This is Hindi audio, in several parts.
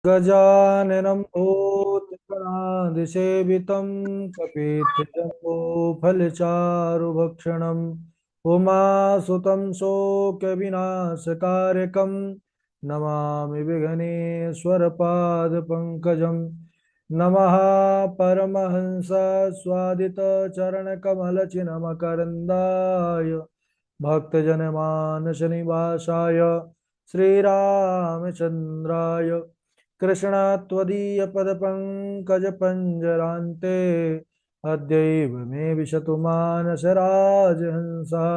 गजाननं भूतगणाधिसेवितं कपित्थजम्बोफलचारुभक्षणम् उमासुतं शोकविनाशकारकं नमामि विघ्नेश्वरपादपङ्कजं नमः परमहंस स्वादितचरणकमलचिन्मकरन्दाय भक्तजनमानसनिवासाय श्रीरामचन्द्राय कृष्णत्वदीयपदपङ्कजपञ्जरान्ते अद्यैव मे विशतु मानसराजहंसः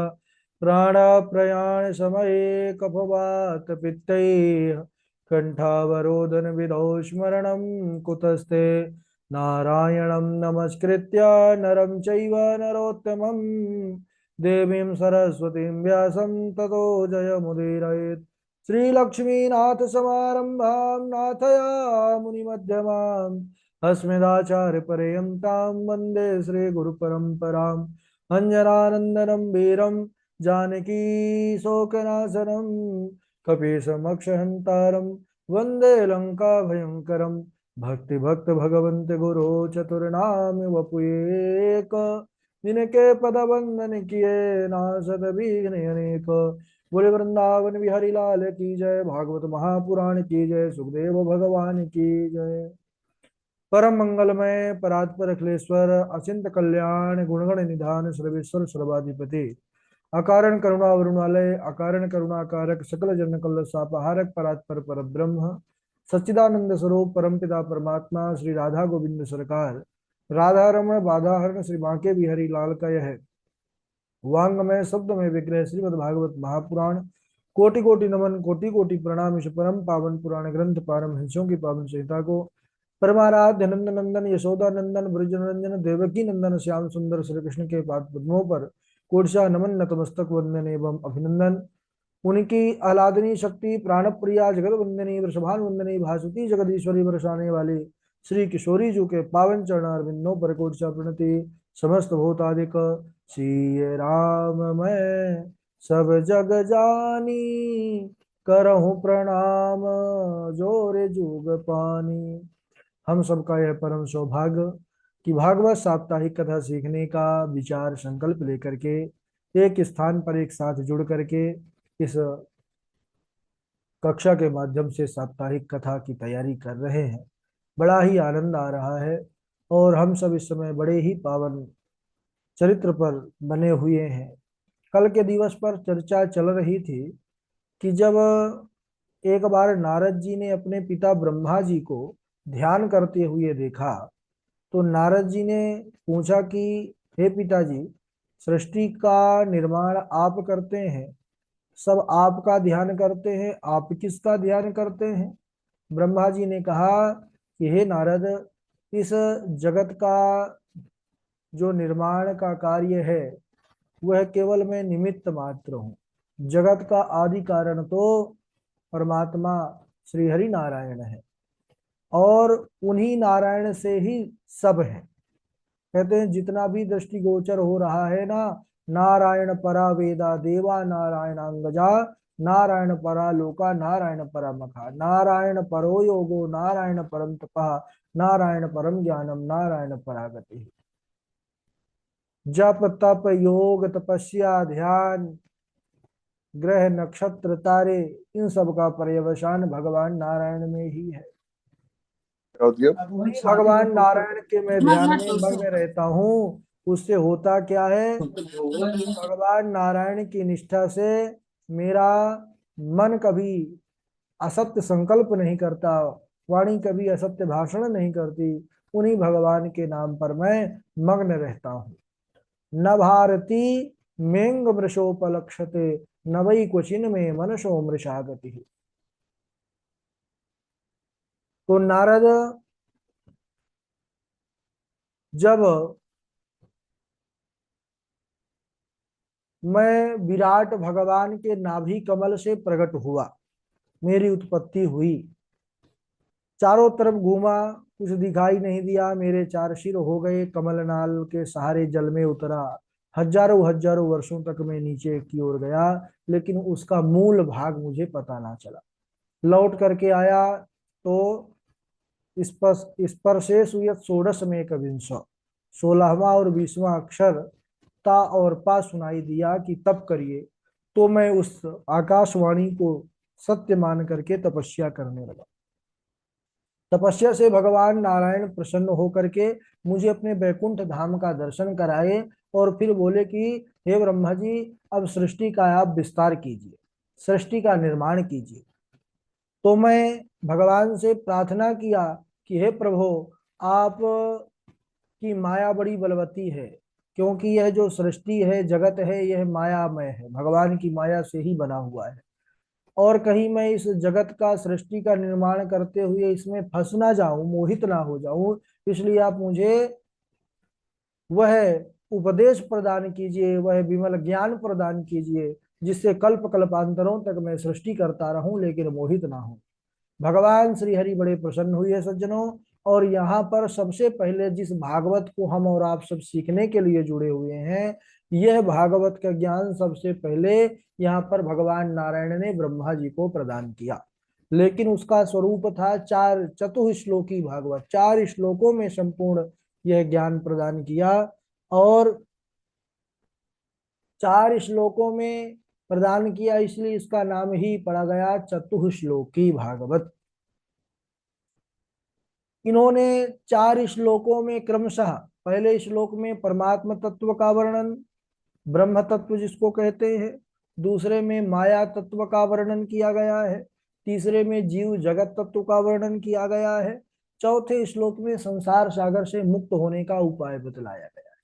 प्राणप्रयाणसमये कफवातपित्तैः कण्ठावरोधनविधौ स्मरणं कुतस्ते नारायणं नमस्कृत्य नरं चैव नरोत्तमं देवीं सरस्वतीं व्यासं ततो जयमुदीरयेत् श्रीलक्ष्मीनाथ समारंभां नाथया मुनिमध्यमाम् अस्मदाचार्यपर्यन्तां वन्दे श्रीगुरुपरम्पराम् अञ्जनानन्दनं वीरं जानकी शोकनाशनं कपीशमक्षहन्तारं वन्दे लङ्काभयङ्करं भक्तिभक्त भगवन्त गुरो चतुर्नाम वपुएक जिनके पद वंदन किए नासत विघ्न अनेक। बोले वृंदावन बिहारी लाल की जय, भागवत महापुराण की जय, सुखदेव भगवान की जय। परम मंगलमय परात्पर अखिलेश्वर अचिंत कल्याण गुणगण निधान सर्वेश्वर सर्वाधिपति अकारण करुणा वरुणालय अकारण करुणाकारक सकल जन कल सापहारक परात्पर पर ब्रह्म सच्चिदानंद स्वरूप परमपिता परमात्मा श्री राधा गोविंद सरकार राधा रमण बाधाहरण श्री बांके बिहारी लाल का यह वांगमय शब्दमय विग्रह श्रीमद् भागवत महापुराण कोटि कोटि नमन कोटि कोटि प्रणाम। इस परम पावन पुराण ग्रंथ पारमहंसों की पावन संहिता को परमाराध्य नंद नंदन यशोदा नंदन ब्रजनंदन देवकी नंदन श्याम सुंदर श्री कृष्ण के पाद पद्मों पर कोटशा नमन नतमस्तक वंदन एवं अभिनंदन। उनकी आह्लादनी शक्ति प्राण प्रिया जगत वंदनी वृषभान वंदनी भासुती जगदीश्वरी बरसाने वाली श्री किशोरी जी के पावन चरणार बिंदों पर कोटशा प्रणति। समस्त भूतादिक सिय राम मैं सब जग जानी करहूँ प्रणाम जोरे जुग पानी। हम सबका यह परम सौभाग्य कि भागवत साप्ताहिक कथा सीखने का विचार संकल्प लेकर के एक स्थान पर एक साथ जुड़ करके इस कक्षा के माध्यम से साप्ताहिक कथा की तैयारी कर रहे हैं। बड़ा ही आनंद आ रहा है और हम सब इस समय बड़े ही पावन चरित्र पर बने हुए हैं। कल के दिवस पर चर्चा चल रही थी कि जब एक बार नारद जी ने अपने पिता ब्रह्मा जी को ध्यान करते हुए देखा तो नारद जी ने पूछा कि हे पिताजी, सृष्टि का निर्माण आप करते हैं, सब आपका ध्यान करते हैं, आप किसका ध्यान करते हैं? ब्रह्मा जी ने कहा कि हे नारद, इस जगत का जो निर्माण का कार्य है वह केवल मैं निमित्त मात्र हूँ। जगत का आदि कारण तो परमात्मा श्री हरि नारायण है और उन्हीं नारायण से ही सब है। कहते हैं जितना भी दृष्टिगोचर हो रहा है ना, नारायण परा वेदा देवा नारायणांगजा नारायण परा लोका नारायण परा मखा नारायण परो योगो नारायण परम तपः नारायण परम ज्ञानम नारायण परागति। जप तप योग तपस्या ध्यान ग्रह नक्षत्र तारे इन सब का पर्यवसान भगवान नारायण में ही है। भगवान नारायण के मैं ध्यान में मग्न रहता हूँ। उससे होता क्या है? भगवान नारायण की निष्ठा से मेरा मन कभी असत्य संकल्प नहीं करता, वाणी कभी असत्य भाषण नहीं करती। उन्हीं भगवान के नाम पर मैं मग्न रहता हूँ। न भारती मेंग मृषोपलक्षते न वै क्वचिन में मनसो मृषा गति। तो नारद जब मैं विराट भगवान के नाभि कमल से प्रकट हुआ, मेरी उत्पत्ति हुई, चारों तरफ घूमा, कुछ दिखाई नहीं दिया, मेरे चार सिर हो गए, कमलनाल के सहारे जल में उतरा, हजारों हजारों वर्षों तक मैं नीचे की ओर गया, लेकिन उसका मूल भाग मुझे पता ना चला। लौट करके आया तो स्पर्शेषु यत् षोडशमेक विंश, 16वां और 20वां अक्षर ता और पा सुनाई दिया कि तप करिए, तो मैं उस आकाशवाणी को सत्य मान करके तपस्या करने लगा। तपस्या से भगवान नारायण प्रसन्न होकर के मुझे अपने बैकुंठ धाम का दर्शन कराए और फिर बोले कि हे ब्रह्मा जी, अब सृष्टि का आप विस्तार कीजिए, सृष्टि का निर्माण कीजिए। तो मैं भगवान से प्रार्थना किया कि हे प्रभु, आप की माया बड़ी बलवती है, क्योंकि यह जो सृष्टि है, जगत है, यह मायामय है, भगवान की माया से ही बना हुआ है। और कहीं मैं इस जगत का, सृष्टि का निर्माण करते हुए इसमें फंस ना जाऊं, मोहित ना हो जाऊं, इसलिए आप मुझे वह उपदेश प्रदान कीजिए, वह विमल ज्ञान प्रदान कीजिए, जिससे कल्प कल्पांतरों तक मैं सृष्टि करता रहूं लेकिन मोहित ना हूं। भगवान श्री हरि बड़े प्रसन्न हुए सज्जनों। और यहाँ पर सबसे पहले जिस भागवत को हम और आप सब सीखने के लिए जुड़े हुए हैं, यह भागवत का ज्ञान सबसे पहले यहाँ पर भगवान नारायण ने ब्रह्मा जी को प्रदान किया। लेकिन उसका स्वरूप था चार चतुश्लोकी भागवत, 4 श्लोकों में संपूर्ण यह ज्ञान प्रदान किया। और 4 श्लोकों में प्रदान किया, इसलिए इसका नाम ही पड़ा गया चतुश्लोकी भागवत। इन्होंने 4 श्लोकों में क्रमशः, पहले श्लोक में परमात्म तत्व का वर्णन, ब्रह्म तत्व जिसको कहते हैं, दूसरे में माया तत्व का वर्णन किया गया है, तीसरे में जीव जगत तत्व का वर्णन किया गया है, चौथे श्लोक में संसार सागर से मुक्त होने का उपाय बतलाया गया है।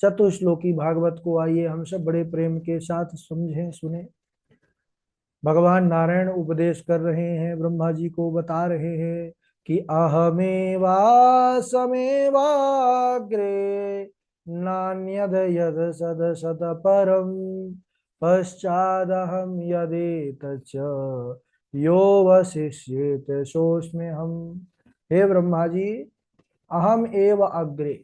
चतुश्लोकी भागवत को आइए हम सब बड़े प्रेम के साथ समझें, सुने। भगवान नारायण उपदेश कर रहे हैं, ब्रह्मा जी को बता रहे हैं कि अहमेवासमेवाग्रे नान्यद यद सद सत परम पश्चादहम यदेतच्च यो वशिष्येत सोऽस्मि हम। हे ब्रह्मा जी, अहम एव अग्रे,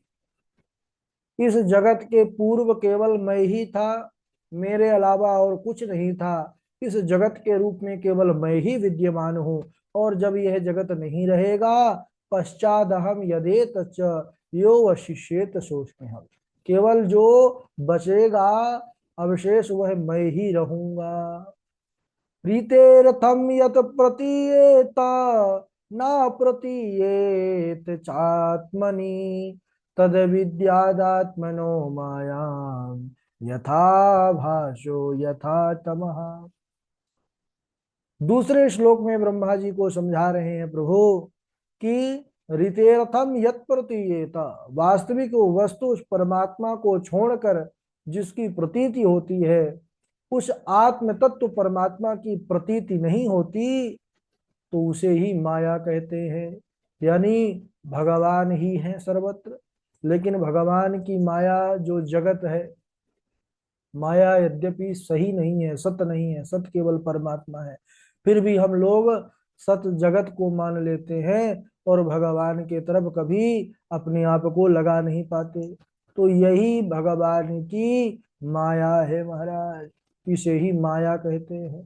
इस जगत के पूर्व केवल मैं ही था, मेरे अलावा और कुछ नहीं था। इस जगत के रूप में केवल मैं ही विद्यमान हूँ, और जब यह जगत नहीं रहेगा, पश्चात हम यदे तच यो वशिष्येत सोचते हम, केवल जो बचेगा अवशेष वह मैं ही रहूंगा। प्रीतेरथम यत प्रतीयेत न प्रतीयेत चात्मनि तद विद्यादात्मनो मायां यथा भाषो यथा तमः। दूसरे श्लोक में ब्रह्मा जी को समझा रहे हैं प्रभु कि ऋतेरथम यत प्रतीयेत, वास्तविक वस्तु उस परमात्मा को छोड़कर जिसकी प्रतीति होती है, उस आत्म तत्व परमात्मा की प्रतीति नहीं होती, तो उसे ही माया कहते हैं। यानी भगवान ही है सर्वत्र, लेकिन भगवान की माया जो जगत है, माया यद्यपि सही नहीं है, सत्य नहीं है, सत्य केवल परमात्मा है, फिर भी हम लोग सत्य जगत को मान लेते हैं और भगवान के तरफ कभी अपने आप को लगा नहीं पाते। तो यही भगवान की माया है महाराज, इसे ही माया कहते हैं।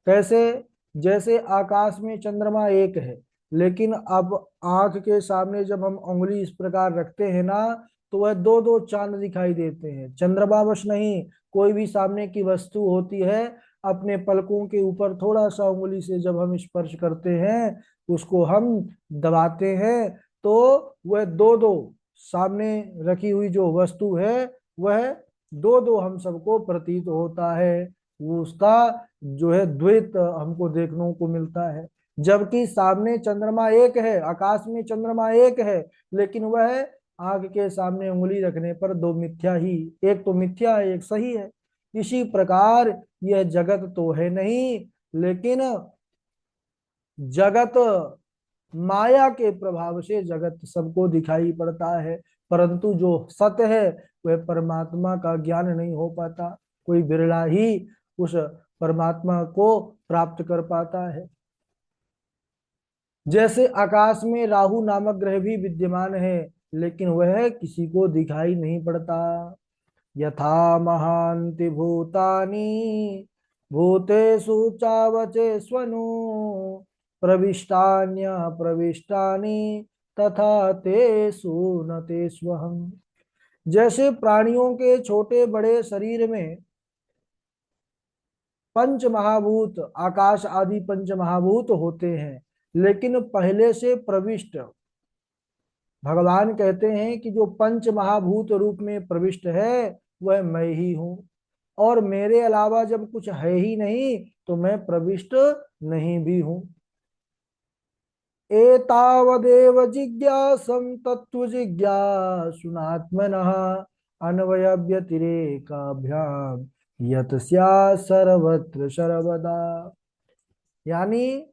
कैसे? जैसे आकाश में चंद्रमा एक है, लेकिन अब आंख के सामने जब हम उंगली इस प्रकार रखते हैं ना, तो वह दो दो चांद दिखाई देते हैं। चंद्रमा बस नहीं, कोई भी सामने की वस्तु होती है, अपने पलकों के ऊपर थोड़ा सा उंगली से जब हम स्पर्श करते हैं, उसको हम दबाते हैं, तो वह दो दो सामने रखी हुई जो वस्तु है, वह दो दो हम सबको प्रतीत होता है। वो उसका जो है द्वैत हमको देखने को मिलता है। जबकि सामने चंद्रमा एक है, आकाश में चंद्रमा एक है, लेकिन वह आग के सामने उंगली रखने पर दो मिथ्या ही, एक तो मिथ्या है, एक सही है। इसी प्रकार यह जगत तो है नहीं, लेकिन जगत माया के प्रभाव से जगत सबको दिखाई पड़ता है, परंतु जो सत्य है वह परमात्मा का ज्ञान नहीं हो पाता। कोई बिरला ही उस परमात्मा को प्राप्त कर पाता है। जैसे आकाश में राहु नामक ग्रह भी विद्यमान है, लेकिन वह किसी को दिखाई नहीं पड़ता। यथा महांति भूतानि भूतेषु चावचेष्वनु प्रविष्टान्य प्रविष्टानि तथा तेषु न तेष्वहम्। जैसे प्राणियों के छोटे बड़े शरीर में पंच महाभूत आकाश आदि पंच महाभूत होते हैं, लेकिन पहले से प्रविष्ट भगवान कहते हैं कि जो पंच महाभूत रूप में प्रविष्ट है वह मैं ही हूं, और मेरे अलावा जब कुछ है ही नहीं तो मैं प्रविष्ट नहीं भी हूं। एतावदेव जिज्ञासं तत्व जिज्ञासुनात्मनः अन्वय व्यतिरेकाभ्याम यत स्यात् सर्वत्र सर्वदा। यानी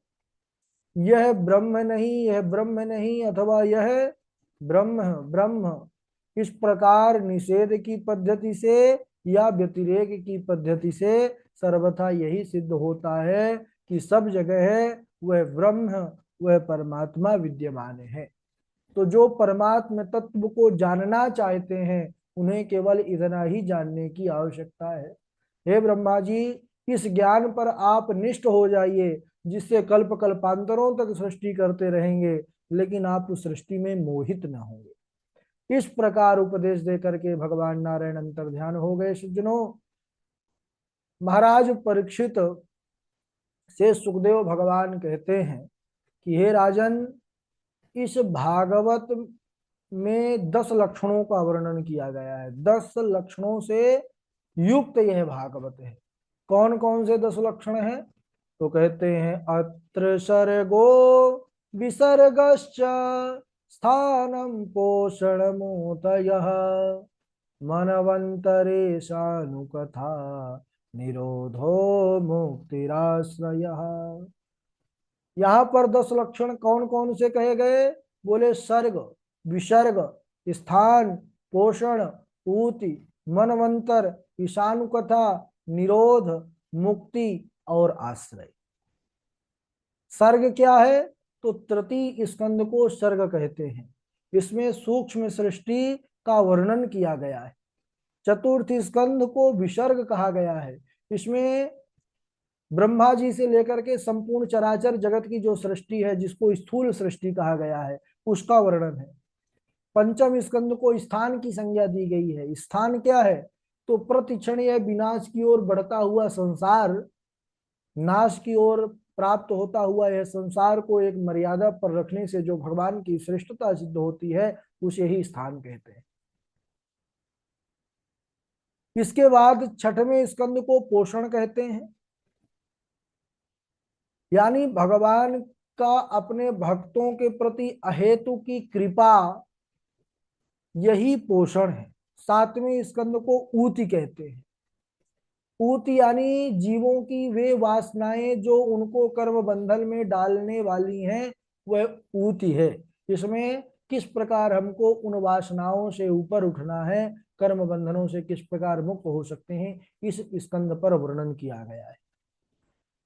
यह ब्रह्म नहीं, यह ब्रह्म नहीं, अथवा यह ब्रह्म ब्रह्म, इस प्रकार निषेध की पद्धति से या व्यतिरेक की पद्धति से सर्वथा यही सिद्ध होता है कि सब जगह वह ब्रह्म, वह परमात्मा विद्यमान है। तो जो परमात्म तत्व को जानना चाहते हैं उन्हें केवल इतना ही जानने की आवश्यकता है। हे ब्रह्मा जी, इस ज्ञान पर आप निष्ठ हो जाइए जिससे कल्प कल्पांतरों तक सृष्टि करते रहेंगे, लेकिन आप उस सृष्टि में मोहित न होंगे। इस प्रकार उपदेश दे करके भगवान नारायण अंतर ध्यान हो गए। सज्जनों, महाराज परीक्षित से सुखदेव भगवान कहते हैं कि हे राजन, इस भागवत में 10 लक्षणों का वर्णन किया गया है। 10 लक्षणों से युक्त यह भागवत है। कौन कौन से 10 लक्षण हैं? तो कहते हैं अत्र सर्गो विसर्गश्च स्थानं पोषणमूतयः मनवंतरेशानुकथा निरोधो मुक्तिराश्रयः। यहाँ पर 10 लक्षण कौन कौन से कहे गए? बोले सर्ग, विसर्ग, स्थान, पोषण, पूति, मनवंतर, ईशानुकथा, निरोध, मुक्ति और आश्रय। सर्ग क्या है? तो तृतीय स्कंद को सर्ग कहते हैं। इसमें सूक्ष्म सृष्टि का वर्णन किया गया है। चतुर्थ स्कंद को विसर्ग कहा गया है। इसमें ब्रह्मा जी से लेकर के संपूर्ण चराचर जगत की जो सृष्टि है, जिसको स्थूल सृष्टि कहा गया है, उसका वर्णन है। पंचम स्कंद को स्थान की संज्ञा दी गई है। स्थान क्या है? तो प्रतिक्षण यह विनाश की ओर बढ़ता हुआ संसार, नाश की ओर प्राप्त होता हुआ यह संसार को एक मर्यादा पर रखने से जो भगवान की श्रेष्ठता सिद्ध होती है, उसे ही स्थान कहते हैं। इसके बाद छठवें स्कंद को पोषण कहते हैं। यानी भगवान का अपने भक्तों के प्रति अहेतु की कृपा, यही पोषण है। सातवें स्कंद को ऊति कहते हैं। ऊति यानी जीवों की वे वासनाएं जो उनको कर्म बंधन में डालने वाली हैं, वह ऊति है। इसमें किस प्रकार हमको उन वासनाओं से ऊपर उठना है, कर्म बंधनों से किस प्रकार मुक्त हो सकते हैं, इस स्कंद पर वर्णन किया गया है।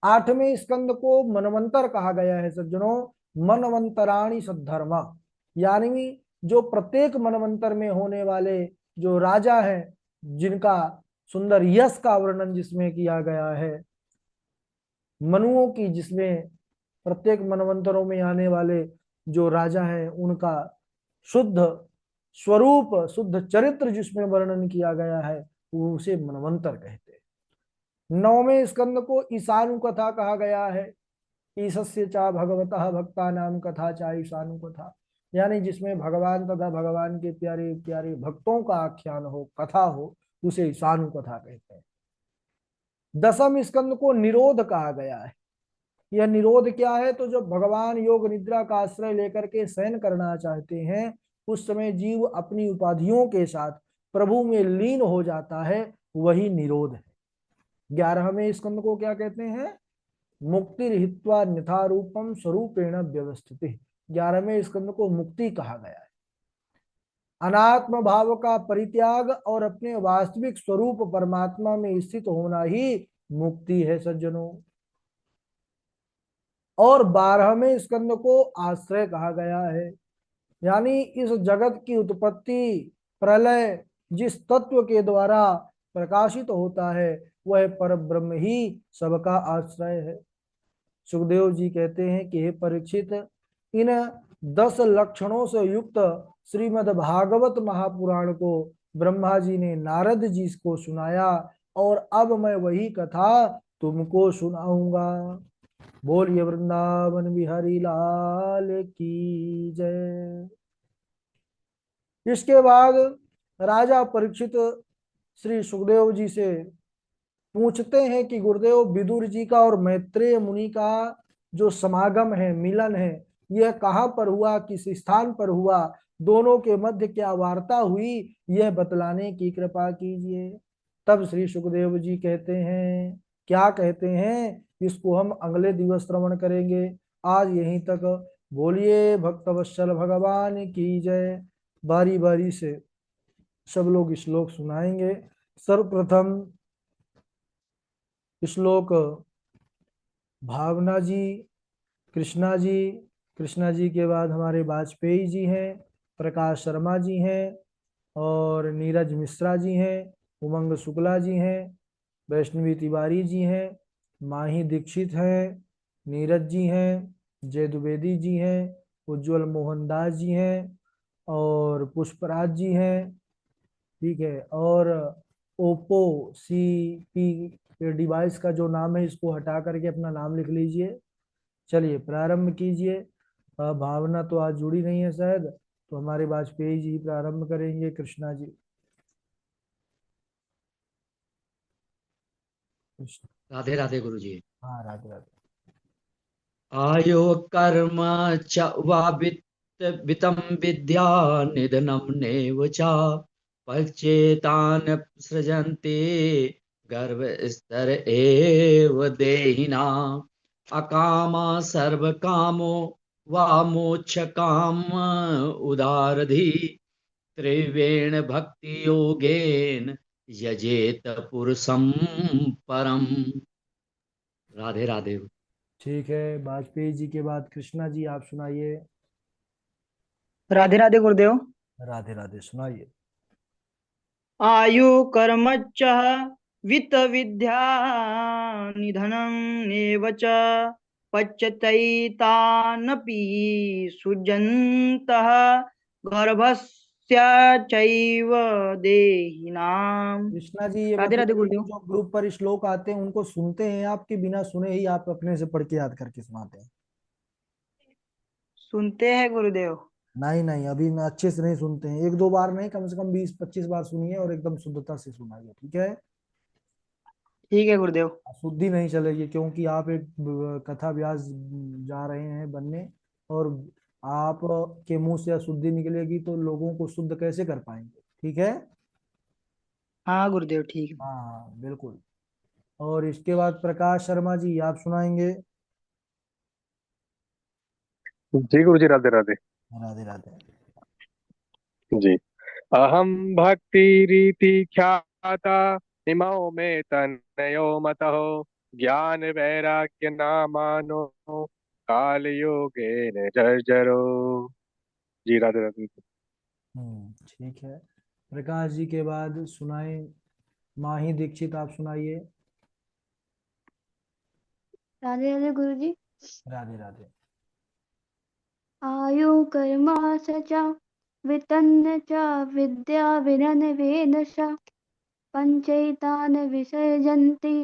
आठवें स्कंद को मनवंतर कहा गया है। सज्जनों, मनवंतराणी सद्धर्मा, यानी जो प्रत्येक मनवंतर में होने वाले जो राजा हैं, जिनका सुंदर यश का वर्णन जिसमें किया गया है, मनुओं की, जिसमें प्रत्येक मनवंतरों में आने वाले जो राजा हैं उनका शुद्ध स्वरूप, शुद्ध चरित्र जिसमें वर्णन किया गया है, वो उसे मनवंतर कहते हैं। नौवें स्कंद को ईशानु कथा कहा गया है। ईशस्य चा भगवतः भक्ता नाम कथा चा ईशानु कथा, यानी जिसमें भगवान तथा भगवान के प्यारे प्यारे भक्तों का आख्यान हो, कथा हो, उसे ईशानु कथा कहते हैं। दसम स्कंद को निरोध कहा गया है। यह निरोध क्या है? तो जब भगवान योग निद्रा का आश्रय लेकर के शयन करना चाहते हैं, उस समय जीव अपनी उपाधियों के साथ प्रभु में लीन हो जाता है, वही निरोध है। 11वें स्कंद को क्या कहते हैं? मुक्ति हित्वा अन्यथा रूपम स्वरूपेण व्यवस्थिति। 11वें स्कंद को मुक्ति कहा गया है। अनात्म भाव का परित्याग और अपने वास्तविक स्वरूप परमात्मा में स्थित होना ही मुक्ति है सज्जनों। और 12वें स्कंद को आश्रय कहा गया है। यानी इस जगत की उत्पत्ति प्रलय जिस तत्व के द्वारा प्रकाशित होता है, वह पर ब्रह्म ही सबका आश्रय है। सुखदेव जी कहते हैं कि हे परीक्षित, इन 10 लक्षणों से युक्त श्रीमद् भागवत महापुराण को ब्रह्मा जी ने नारद जी को सुनाया, और अब मैं वही कथा तुमको सुनाऊंगा। बोलिए वृंदावन बिहारी लाल की जय। इसके बाद राजा परीक्षित श्री सुखदेव जी से पूछते हैं कि गुरुदेव, विदुर जी का और मैत्रेय मुनि का जो समागम है, मिलन है, यह कहाँ पर हुआ, किस स्थान पर हुआ, दोनों के मध्य क्या वार्ता हुई, यह बतलाने की कृपा कीजिए। तब श्री सुखदेव जी कहते हैं, क्या कहते हैं, इसको हम अगले दिवस श्रवण करेंगे, आज यहीं तक। बोलिए भक्तवत्सल भगवान की जय। बारी बारी से सब लोग श्लोक सुनाएंगे। सर्वप्रथम श्लोक भावना जी, कृष्णा जी, कृष्णा जी के बाद हमारे वाजपेयी जी हैं, प्रकाश शर्मा जी हैं, और नीरज मिश्रा जी हैं, उमंग शुक्ला जी हैं, वैष्णवी तिवारी जी हैं, माही दीक्षित हैं, नीरज जी हैं, जय द्विवेदी जी हैं, उज्जवल मोहन दास जी हैं, और पुष्पराज जी हैं। ठीक है। और ओप्पो सी पी डिवाइस का जो नाम है, इसको हटा करके अपना नाम लिख लीजिए। चलिए प्रारंभ कीजिए। भावना तो आज जुड़ी नहीं है शायद, तो हमारे वाजपेयी जी प्रारंभ करेंगे। कृष्णा जी। कृष्ण। राधे राधे गुरु जी। हाँ, राधे राधे। आयो कर्म च वा वित्तं विद्या निधनं नेव च पश्चेतान् सृजन्ते गर्भस्तर एव देहिनाम् अकामा सर्वकामो वा मोक्षकाम उदारधि त्रिवेण भक्ति योगेन यजेत पुरुषं परम। राधे राधे। ठीक है, वाजपेयी जी के बाद कृष्णा जी, आप सुनाइए। राधे राधे गुरुदेव। राधे राधे, सुनाइए। आयु कर्मच्च वित्त विद्या निधनं एव च पच्यतैतानपि सुजन्तः गर्भस्य चैव देहिनाम्। कृष्णा जी, ये राधे राधे बताइए कि गुरुदेव। जो ग्रुप पर श्लोक आते हैं, उनको सुनते हैं आप कि बिना सुने ही आप अपने से पढ़ के याद करके सुनाते हैं? सुनते हैं गुरुदेव। नहीं नहीं, अभी मैं अच्छे से नहीं सुनते हैं, एक दो बार नहीं, कम से कम 20-25 बार सुनिए और एकदम शुद्धता से सुनाइए, ठीक है? ठीक है गुरुदेव। शुद्धि नहीं चलेगी, क्योंकि आप एक कथा व्यास जा रहे हैं बनने, और आप के मुंह से अशुद्धि निकलेगी तो लोगों को शुद्ध कैसे कर पाएंगे? ठीक है। हाँ गुरुदेव, ठीक है। हाँ हाँ, बिल्कुल। और इसके बाद प्रकाश शर्मा जी, आप सुनाएंगे। जी गुरु जी, राधे राधे। राधे राधे। जी। अहम भक्ति रीति ख्याता इमौ में तन्मयो मतः ज्ञान वैराग्य नामानो काल योगेन जर्जरो। जी राधे राधे। ठीक है। प्रकाश जी के बाद सुनाए माही दीक्षित, आप सुनाइए। राधे राधे गुरु जी। राधे राधे। आयु कर्म स च वितन्न च विद्या विनयन च पंचैतान विसर्जन्ति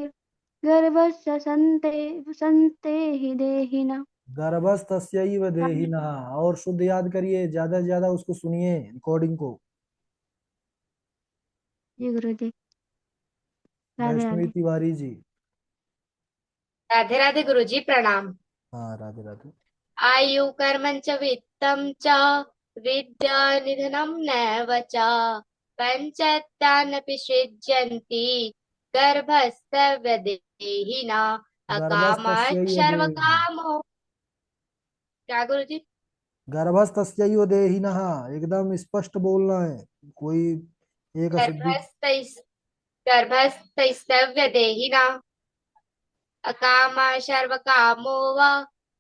गर्भस्य संते हि देहिना। गर्भस्थस्यैव देहिनः। और शुद्ध याद करिए, ज्यादा से ज्यादा उसको सुनिए, रिकॉर्डिंग को। जी गुरु जी। राधे वैष्णवी राधे। तिवारी जी। राधे राधे गुरुजी प्रणाम। हाँ, राधे राधे। आयु कर्मं च वित्तं च विद्या निधनं नैव च पञ्चत्यानपि सृज्यन्ति गर्भस्थवदेहिना अकामात् गर्भस्थस्यैव देहिनः। सर्वकामो। क्या गुरुजी? गर्भस्थस्यैव देहिनः, एकदम स्पष्ट बोलना है, कोई एक अशुद्धि। गर्भस्थैस् गर्भस्थैस्तव्यदेहिना अकामा सर्वकामो वा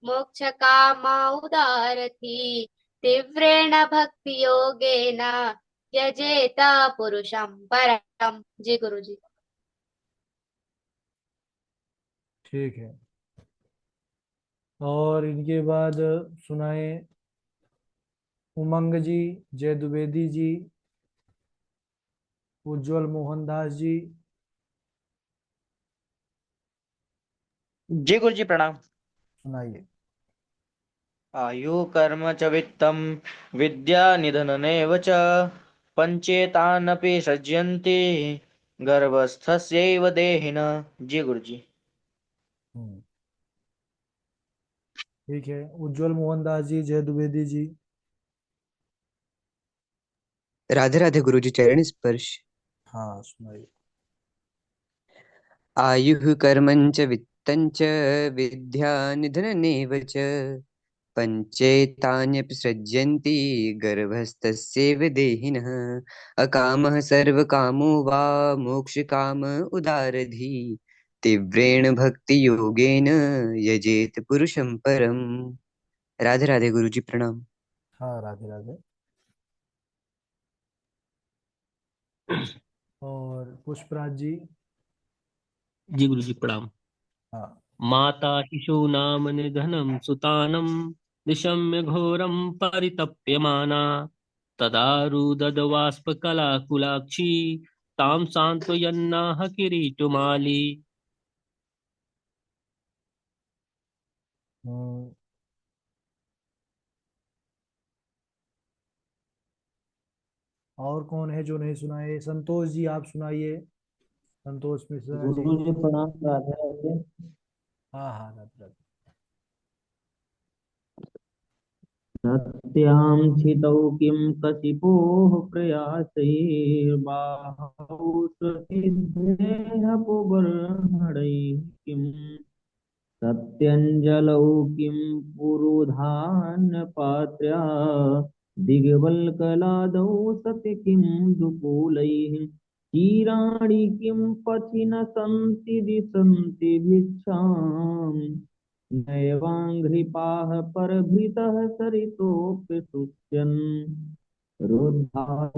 मोक्षकामा उदारति तीव्रेण भक्ति योगेन यजेत पुरुषं परम। जी गुरुजी। ठीक है। और इनके बाद सुनाए उमंग जी, जय द्विवेदी जी, उज्जवल मोहन दास जी। जी गुरु जी प्रणाम। सुनाइए। आयु कर्म च वित्तम विद्या निधनमेव च पंचेतानपि सज्जन्ति गर्भस्थस्यैव देहिन। जी गुरु जी। हम्म, ठीक है। उज्जवल मोहन दास जी, जय द्विवेदी जी। राधे राधे गुरुजी, चरण स्पर्श। हाँ, सुनाइए। आयुः कर्मञ्च वित्तञ्च विद्या निधनमेव च पञ्चेतान्यपि सृज्यन्ति गर्भस्थस्यैव देहिनः। अकामः सर्वकामो वा मोक्षकाम उदारधी तीव्रेण भक्तियोगेन यजेत पुरुषं परम्। राधे राधे गुरुजी, प्रणाम। हाँ, राधे राधे। और पुष्पराज जी। जी गुरु जी प्रणाम। हाँ। माता शिशूनां निधनं सुतानं निशम्य घोरं परितप्यमाना तदा रुदद्बाष्पकलाकुलाक्षी तां सान्त्वयन्नाह किरीटमाली। हम्म, और कौन है जो नहीं सुनाए? संतोष जी, आप सुनाइए। संतोष मिश्रा जी। गुरु जी प्रणाम। राधे राधे। हाँ हाँ, राधे राधे। सत्यां छितौ किं कशिपोः प्रयासैर्बाहौ स्वसिद्धेः पुबर्हणैः किम् सत्यञ्जलौ किं पुरुधान्यपात्र्या दिग्वल्कलादौ सति किं दुकूलैः क्षीराणि किं पचि न सन्ति दिशन्ति भिक्षाम् नैवाङ्घ्रिपाः परभृतः सरितोऽप्यशुष्यन् रुद्धाः